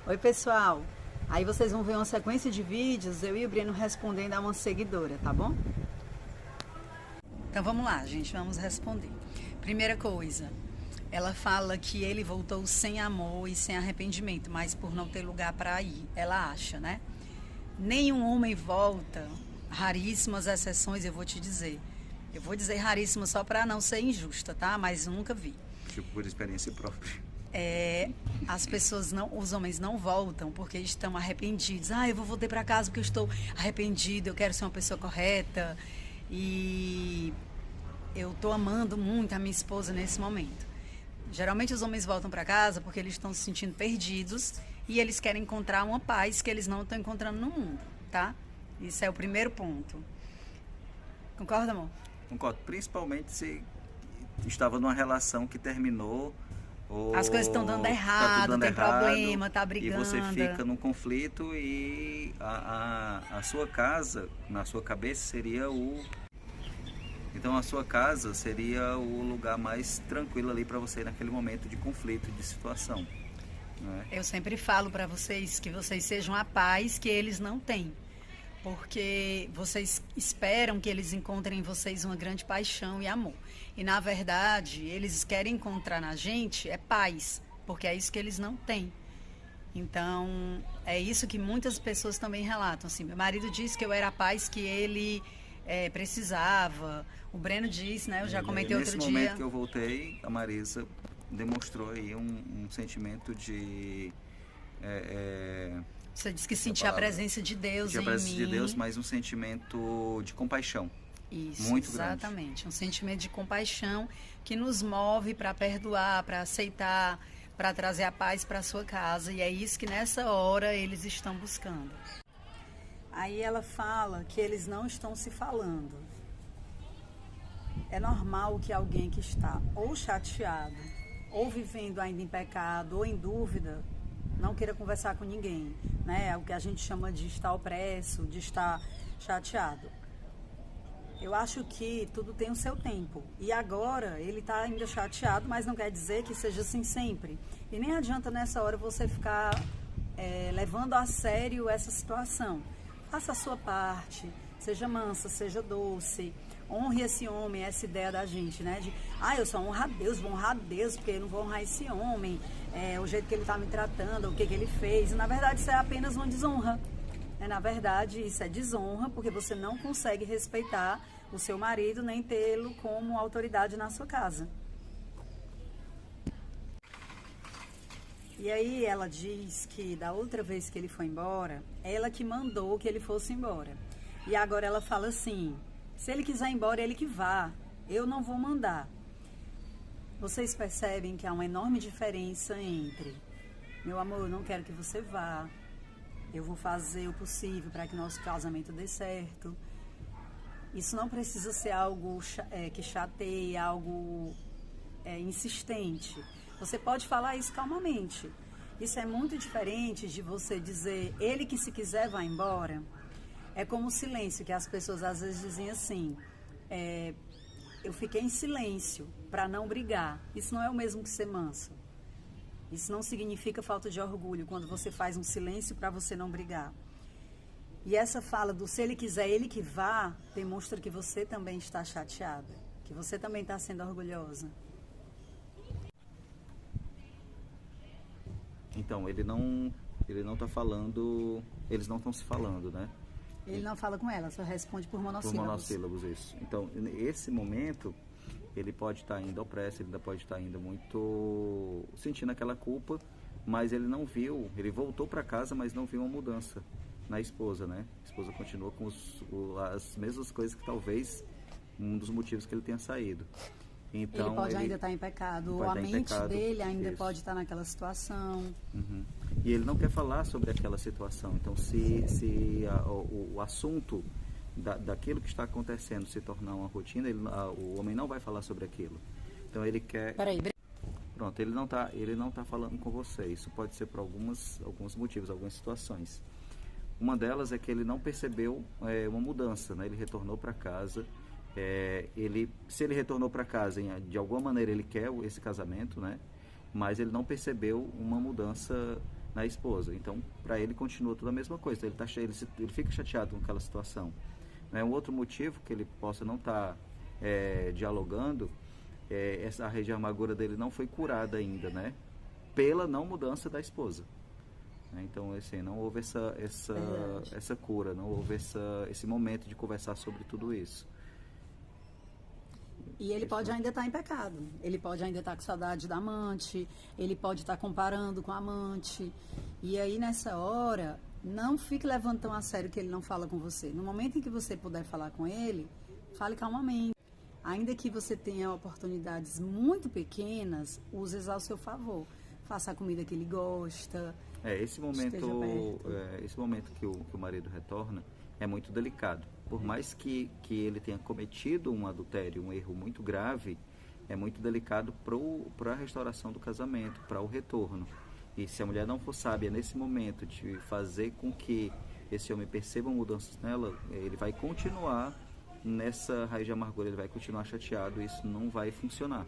Oi, pessoal. Aí vocês vão ver uma sequência de vídeos, eu e o Breno respondendo a uma seguidora, tá bom? Então vamos lá, gente, vamos responder. Primeira coisa, ela fala que ele voltou sem amor e sem arrependimento, mas por não ter lugar para ir, ela acha, né? Nenhum homem volta, raríssimas exceções, eu vou te dizer. Eu vou dizer raríssimas só para não ser injusta, tá? Mas nunca vi. Tipo, por experiência própria. As pessoas não, os homens não voltam porque estão arrependidos. Ah, eu vou voltar para casa porque eu estou arrependido, eu quero ser uma pessoa correta e eu estou amando muito a minha esposa nesse momento. Geralmente os homens voltam para casa porque eles estão se sentindo perdidos e eles querem encontrar uma paz que eles não estão encontrando no mundo, tá? Isso é o primeiro ponto. Concorda, amor? Concordo, principalmente se estava numa relação que terminou. As coisas estão dando errado, tem problema, tá brigando. E você fica num conflito e a sua casa, na sua cabeça, seria o... Então a sua casa seria o lugar mais tranquilo ali para você naquele momento de conflito, de situação. Né? Eu sempre falo para vocês que vocês sejam a paz que eles não têm. Porque vocês esperam que eles encontrem em vocês uma grande paixão e amor. E, na verdade, eles querem encontrar na gente paz, porque é isso que eles não têm. Então, é isso que muitas pessoas também relatam. Assim, meu marido disse que eu era a paz que ele precisava. O Breno disse, né? Eu já comentei outro dia. Nesse momento que eu voltei, a Marisa demonstrou aí um sentimento de... Você disse que sentia a presença de Deus em mim. A presença de Deus, mas um sentimento de compaixão. Isso, muito exatamente. Grande. Um sentimento de compaixão que nos move para perdoar, para aceitar, para trazer a paz para a sua casa. E é isso que nessa hora eles estão buscando. Aí ela fala que eles não estão se falando. É normal que alguém que está ou chateado, ou vivendo ainda em pecado, ou em dúvida, não queira conversar com ninguém, né? É o que a gente chama de estar opresso, de estar chateado. Eu acho que tudo tem o seu tempo. E agora ele está ainda chateado, mas não quer dizer que seja assim sempre. E nem adianta nessa hora você ficar levando a sério essa situação. Faça a sua parte, seja mansa, seja doce. Honre esse homem, essa ideia da gente, né? De, eu só honro a Deus, vou honrar a Deus, porque eu não vou honrar esse homem, o jeito que ele está me tratando, o que ele fez. E, na verdade, isso é apenas uma desonra. Na verdade, isso é desonra, porque você não consegue respeitar o seu marido, nem tê-lo como autoridade na sua casa. E aí ela diz que da outra vez que ele foi embora, ela que mandou que ele fosse embora. E agora ela fala assim... Se ele quiser ir embora, ele que vá. Eu não vou mandar. Vocês percebem que há uma enorme diferença entre... Meu amor, eu não quero que você vá. Eu vou fazer o possível para que nosso casamento dê certo. Isso não precisa ser algo que chateie, algo insistente. Você pode falar isso calmamente. Isso é muito diferente de você dizer, ele que se quiser vai embora... É como o silêncio, que as pessoas às vezes dizem assim, eu fiquei em silêncio para não brigar. Isso não é o mesmo que ser manso. Isso não significa falta de orgulho, quando você faz um silêncio para você não brigar. E essa fala do se ele quiser, ele que vá, demonstra que você também está chateada, que você também está sendo orgulhosa. Então, ele não está falando, eles não estão se falando, né? Ele não fala com ela, só responde por monossílabos. Por monossílabos, isso. Então, nesse momento, ele pode estar ainda opresso, ele ainda pode estar ainda muito sentindo aquela culpa, mas ele não viu, ele voltou para casa, mas não viu uma mudança na esposa, né? A esposa continua com as mesmas coisas que talvez um dos motivos que ele tenha saído. Então, ele pode ainda estar em pecado, ou a mente dele ainda pode estar naquela situação. Uhum. E ele não quer falar sobre aquela situação. Então, se o assunto daquilo que está acontecendo se tornar uma rotina, o homem não vai falar sobre aquilo. Então, ele quer... Peraí. Pronto, ele não tá falando com você. Isso pode ser por alguns motivos, algumas situações. Uma delas é que ele não percebeu uma mudança, né? Ele retornou para casa. Se ele retornou para casa, de alguma maneira ele quer esse casamento, né? Mas ele não percebeu uma mudança na esposa. Então, para ele continua tudo a mesma coisa. Ele fica chateado com aquela situação. Né? Um outro motivo que ele possa não estar dialogando essa raiz de amargura dele não foi curada ainda, né? Pela não mudança da esposa. Então, assim, não houve essa cura, não houve esse momento de conversar sobre tudo isso. E ele pode ainda estar em pecado, ele pode ainda estar com saudade da amante, ele pode estar comparando com a amante. E aí, nessa hora, não fique levando tão a sério que ele não fala com você. No momento em que você puder falar com ele, fale calmamente. Ainda que você tenha oportunidades muito pequenas, use-as ao seu favor. Faça a comida que ele gosta. Esse momento que o marido retorna é muito delicado. Por mais que ele tenha cometido um adultério, um erro muito grave, é muito delicado para a restauração do casamento, para o retorno. E se a mulher não for sábia nesse momento de fazer com que esse homem perceba mudanças nela, ele vai continuar nessa raiz de amargura, ele vai continuar chateado, isso não vai funcionar.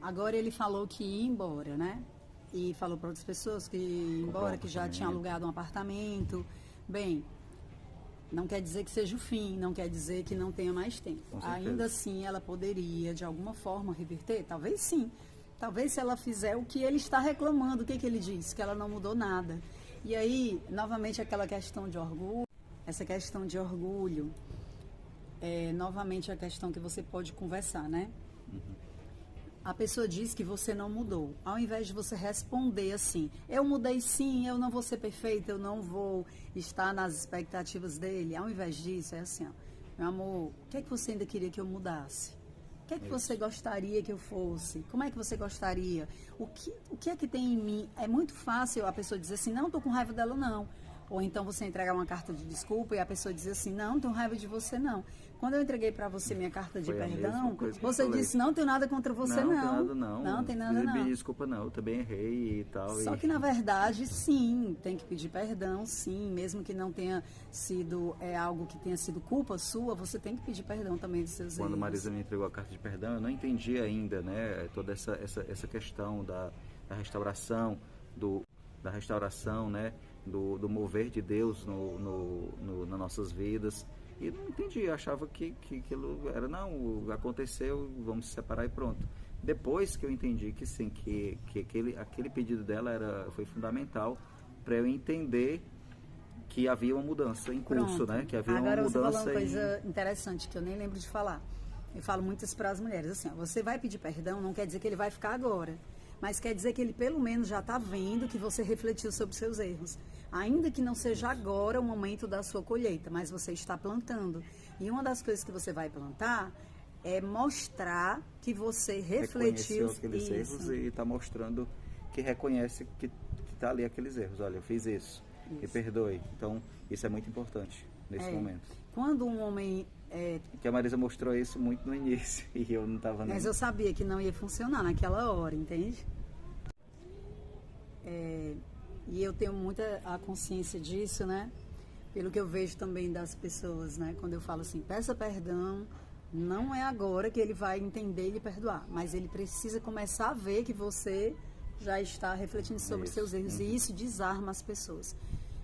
Agora ele falou que ia embora, né? E falou para outras pessoas que ia embora, que já tinha alugado um apartamento. Bem, não quer dizer que seja o fim, não quer dizer que não tenha mais tempo. Ainda assim, ela poderia, de alguma forma, reverter? Talvez sim. Talvez se ela fizer o que ele está reclamando, o que ele diz? Que ela não mudou nada. E aí, novamente, aquela questão de orgulho, essa questão de orgulho, novamente a questão que você pode conversar, né? A pessoa diz que você não mudou. Ao invés de você responder assim, eu mudei sim, eu não vou ser perfeita, eu não vou estar nas expectativas dele. Ao invés disso, é assim, ó, meu amor, o que é que você ainda queria que eu mudasse? O que é que você gostaria que eu fosse? Como é que você gostaria? O que é que tem em mim? É muito fácil a pessoa dizer assim, não, estou com raiva dela, não. Ou então você entregar uma carta de desculpa e a pessoa dizer assim, não tenho raiva de você, não. Quando eu entreguei para você minha carta de perdão, você disse, não tenho nada contra você, não. Não tem nada, não. Me desculpa, não, eu também errei e tal. Só que, na verdade, sim, tem que pedir perdão, sim. Mesmo que não tenha sido algo que tenha sido culpa sua, você tem que pedir perdão também dos seus erros. Quando a Marisa me entregou a carta de perdão, eu não entendi ainda, né, toda essa questão da restauração, da restauração, né, do mover de Deus nas nossas vidas. E não entendi, eu achava que aquilo era, não, aconteceu, vamos se separar e pronto. Depois que eu entendi que sim, que aquele pedido dela foi fundamental para eu entender que havia uma mudança em curso, pronto, né? Que havia agora uma mudança. Agora você falou uma coisa interessante que eu nem lembro de falar. Eu falo muito isso para as mulheres, assim, ó, você vai pedir perdão, não quer dizer que ele vai ficar agora. Mas quer dizer que ele pelo menos já está vendo que você refletiu sobre seus erros. Ainda que não seja agora o momento da sua colheita, mas você está plantando. E uma das coisas que você vai plantar é mostrar que você refletiu aqueles erros e está mostrando que reconhece que está ali aqueles erros. Olha, eu fiz isso, me perdoe. Então, isso é muito importante nesse momento. Quando um homem... Que a Marisa mostrou isso muito no início e eu não estava nem... Mas eu sabia que não ia funcionar naquela hora, entende? E eu tenho muita a consciência disso, né? Pelo que eu vejo também das pessoas, né? Quando eu falo assim, peça perdão, não é agora que ele vai entender e lhe perdoar, mas ele precisa começar a ver que você já está refletindo sobre seus erros e isso desarma as pessoas.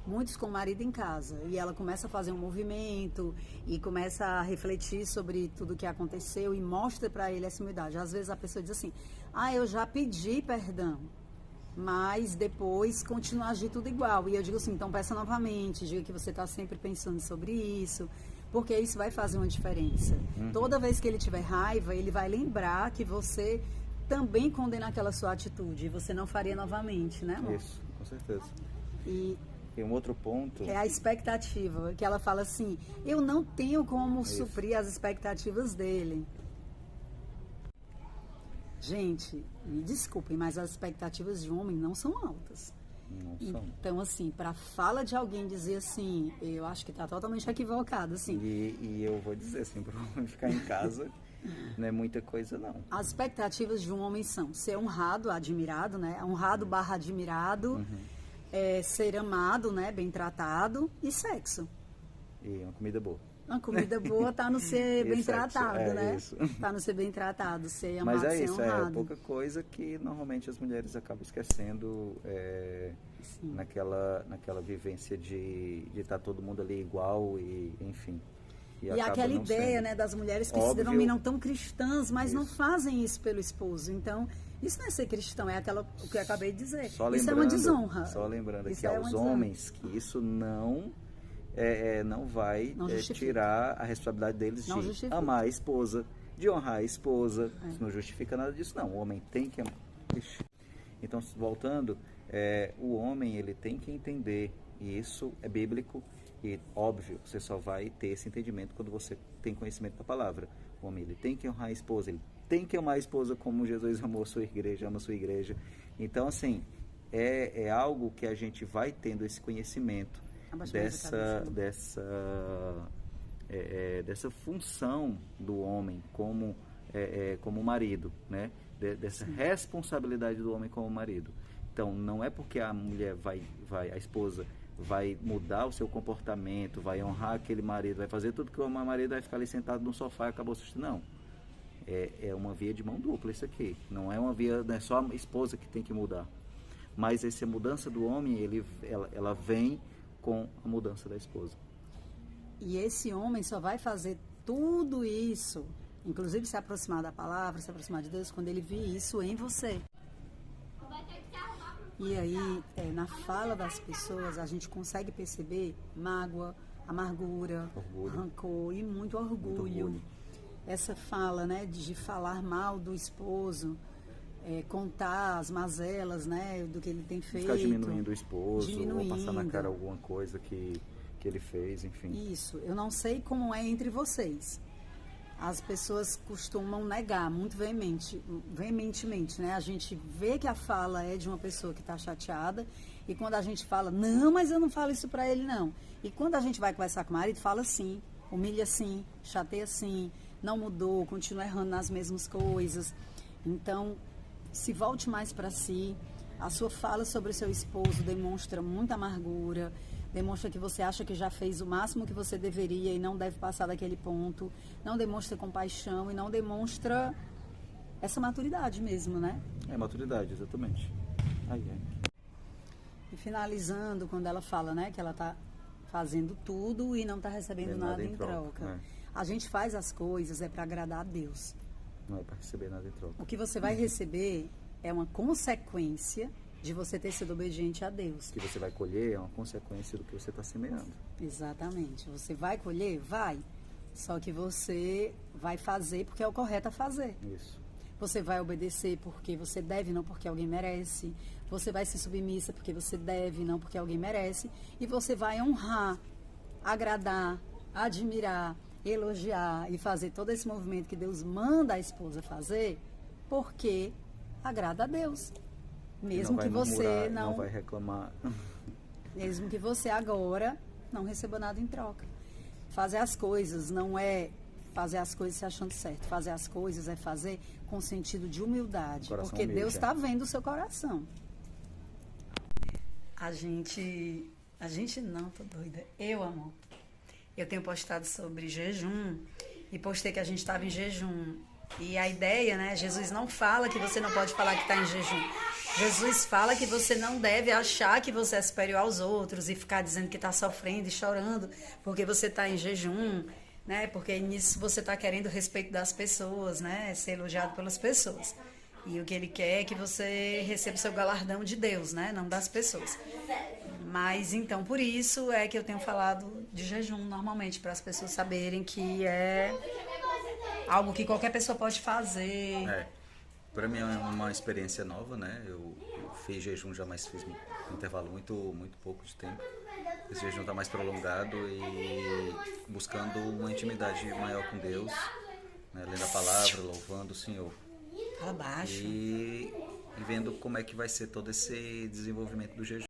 Muitos com o marido em casa e ela começa a fazer um movimento e começa a refletir sobre tudo o que aconteceu e mostra para ele essa humildade. Às vezes a pessoa diz assim, eu já pedi perdão, mas depois continua a agir tudo igual. E eu digo assim, então peça novamente, diga que você está sempre pensando sobre isso, porque isso vai fazer uma diferença. Toda vez que ele tiver raiva, ele vai lembrar que você também condena aquela sua atitude e você não faria novamente, né, amor? Isso, com certeza. E um outro ponto... É a expectativa, que ela fala assim, eu não tenho como suprir as expectativas dele. Gente, me desculpem, mas as expectativas de um homem não são altas. Não são. Então, assim, para fala de alguém dizer assim, eu acho que está totalmente equivocado, assim. E eu vou dizer assim, para o homem ficar em casa, não é muita coisa, não. As expectativas de um homem são ser honrado, admirado, né? Honrado / admirado, ser amado, né? Bem tratado e sexo. E uma comida boa. Uma comida boa tá no ser bem Isso, tratado, né? isso. Tá no ser bem tratado, ser Mas amado, é ser isso, honrado. pouca coisa que normalmente as mulheres acabam esquecendo Sim. naquela vivência de estar todo mundo ali igual e enfim. E acaba aquela não ideia, sendo. né, das mulheres que se Óbvio. denominam tão cristãs, mas não Isso. fazem isso pelo esposo. Então, isso não é ser cristão, é o que eu acabei de dizer. Só Isso é uma desonra. Só lembrando Isso aqui é aos uma desonra. homens que isso não vai Não justifica. tirar a responsabilidade deles Não de justifica. amar a esposa, de honrar a esposa. Isso não justifica nada disso, não. O homem tem que amar. Ixi. Então, voltando, o homem ele tem que entender, e isso é bíblico, e óbvio, você só vai ter esse entendimento quando você tem conhecimento da palavra. O homem ele tem que honrar a esposa, ele tem que amar a esposa como Jesus amou a sua igreja, ama a sua igreja. Então, assim, é algo que a gente vai tendo esse conhecimento dessa função do homem como marido, né? Dessa responsabilidade do homem como marido. Então, não é porque a mulher a esposa vai mudar o seu comportamento, vai honrar aquele marido, vai fazer tudo que o marido vai ficar ali sentado no sofá e acabou assistindo. Não. É uma via de mão dupla isso aqui. Não é uma via, não é só a esposa que tem que mudar. Mas essa mudança do homem, ela vem com a mudança da esposa. E esse homem só vai fazer tudo isso, inclusive se aproximar da palavra, se aproximar de Deus, quando ele vir isso em você. E aí, na fala das pessoas, a gente consegue perceber mágoa, amargura, rancor e muito orgulho. Essa fala, né, de falar mal do esposo, contar as mazelas, né, do que ele tem feito. Ficar diminuindo o esposo, ou passar na cara alguma coisa que ele fez, enfim. Isso. Eu não sei como é entre vocês. As pessoas costumam negar muito veementemente, né? A gente vê que a fala é de uma pessoa que está chateada e quando a gente fala, não, mas eu não falo isso para ele, não. E quando a gente vai conversar com o marido, fala sim, humilha sim, chateia sim, não mudou, continua errando nas mesmas coisas. Então, se volte mais para si. A sua fala sobre o seu esposo demonstra muita amargura, demonstra que você acha que já fez o máximo que você deveria e não deve passar daquele ponto, não demonstra compaixão e não demonstra essa maturidade mesmo, né? Maturidade, exatamente. E finalizando, quando ela fala, né, que ela está fazendo tudo e não está recebendo nada em troca. A gente faz as coisas para agradar a Deus. Não é para receber nada em troca. O que você vai receber é uma consequência de você ter sido obediente a Deus. O que você vai colher é uma consequência do que você está semeando. Exatamente. Você vai colher? Vai. Só que você vai fazer porque é o correto a fazer. Isso. Você vai obedecer porque você deve, não porque alguém merece. Você vai ser submissa porque você deve, não porque alguém merece. E você vai honrar, agradar, admirar, elogiar e fazer todo esse movimento que Deus manda a esposa fazer porque agrada a Deus. Mesmo que você não vai reclamar. Mesmo que você agora não receba nada em troca. Fazer as coisas não é fazer as coisas se achando certo. Fazer as coisas é fazer com sentido de humildade. Coração porque humilde, Deus está vendo o seu coração. A gente não, tô doida. Amor. Eu tenho postado sobre jejum e postei que a gente estava em jejum. E a ideia, né? Jesus não fala que você não pode falar que está em jejum. Jesus fala que você não deve achar que você é superior aos outros e ficar dizendo que está sofrendo e chorando porque você está em jejum, né? Porque nisso você está querendo o respeito das pessoas, né? Ser elogiado pelas pessoas. E o que ele quer é que você receba o seu galardão de Deus, né? Não das pessoas. Mas, então, por isso é que eu tenho falado de jejum normalmente, para as pessoas saberem que é algo que qualquer pessoa pode fazer. Para mim é uma experiência nova, né? Eu fiz jejum já, mas fiz um intervalo muito pouco de tempo. Esse jejum está mais prolongado e buscando uma intimidade maior com Deus, né? Lendo a palavra, louvando o Senhor. Fala baixo. E vendo como é que vai ser todo esse desenvolvimento do jejum.